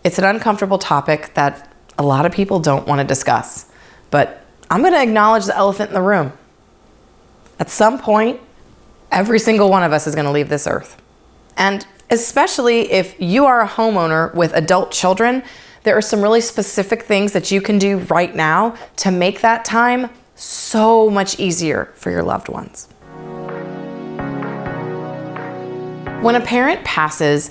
It's an uncomfortable topic that a lot of people don't want to discuss, but I'm going to acknowledge the elephant in the room. At some point, every single one of us is going to leave this earth. And especially if you are a homeowner with adult children, there are some really specific things that you can do right now to make that time so much easier for your loved ones. When a parent passes,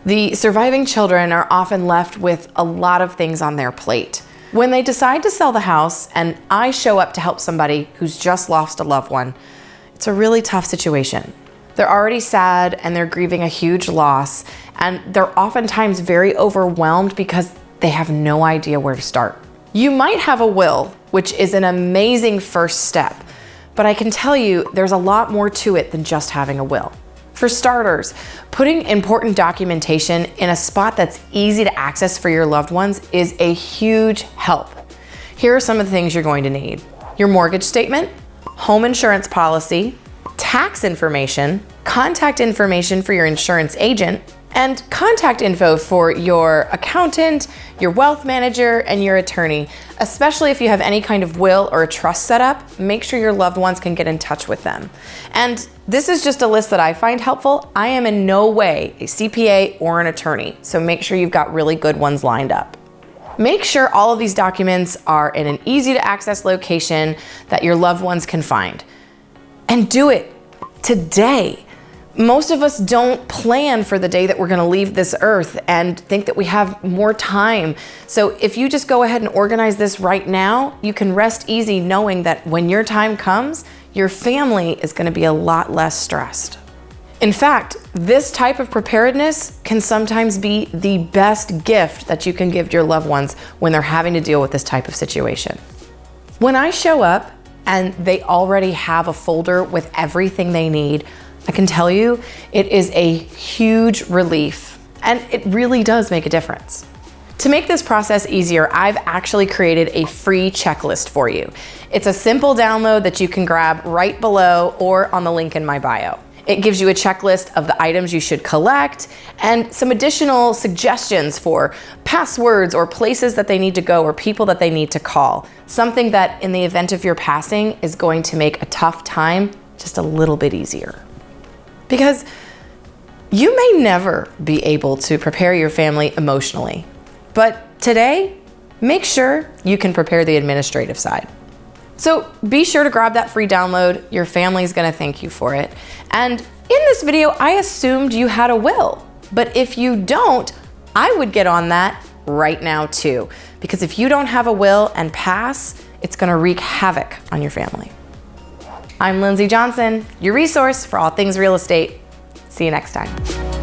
the surviving children are often left with a lot of things on their plate. When they decide to sell the house and I show up to help somebody who's just lost a loved one, it's a really tough situation. They're already sad and they're grieving a huge loss, and they're oftentimes very overwhelmed because they have no idea where to start. You might have a will, which is an amazing first step, but I can tell you there's a lot more to it than just having a will. For starters, putting important documentation in a spot that's easy to access for your loved ones is a huge help. Here are some of the things you're going to need: your mortgage statement, home insurance policy, tax information, contact information for your insurance agent, and contact info for your accountant, your wealth manager, and your attorney. Especially if you have any kind of will or a trust set up, make sure your loved ones can get in touch with them. And this is just a list that I find helpful. I am in no way a CPA or an attorney, so make sure you've got really good ones lined up. Make sure all of these documents are in an easy to access location that your loved ones can find. And do it today. Most of us don't plan for the day that we're gonna leave this earth and think that we have more time. So if you just go ahead and organize this right now, you can rest easy knowing that when your time comes, your family is gonna be a lot less stressed. In fact, this type of preparedness can sometimes be the best gift that you can give your loved ones when they're having to deal with this type of situation. When I show up and they already have a folder with everything they need, I can tell you it is a huge relief, and it really does make a difference. To make this process easier, I've actually created a free checklist for you. It's a simple download that you can grab right below or on the link in my bio. It gives you a checklist of the items you should collect and some additional suggestions for passwords or places that they need to go or people that they need to call. Something that in the event of your passing is going to make a tough time just a little bit easier. Because you may never be able to prepare your family emotionally, but today, make sure you can prepare the administrative side. So be sure to grab that free download. Your family's gonna thank you for it. And in this video, I assumed you had a will, but if you don't, I would get on that right now too, because if you don't have a will and pass, it's gonna wreak havoc on your family. I'm Lindsey Johnson, your resource for all things real estate. See you next time.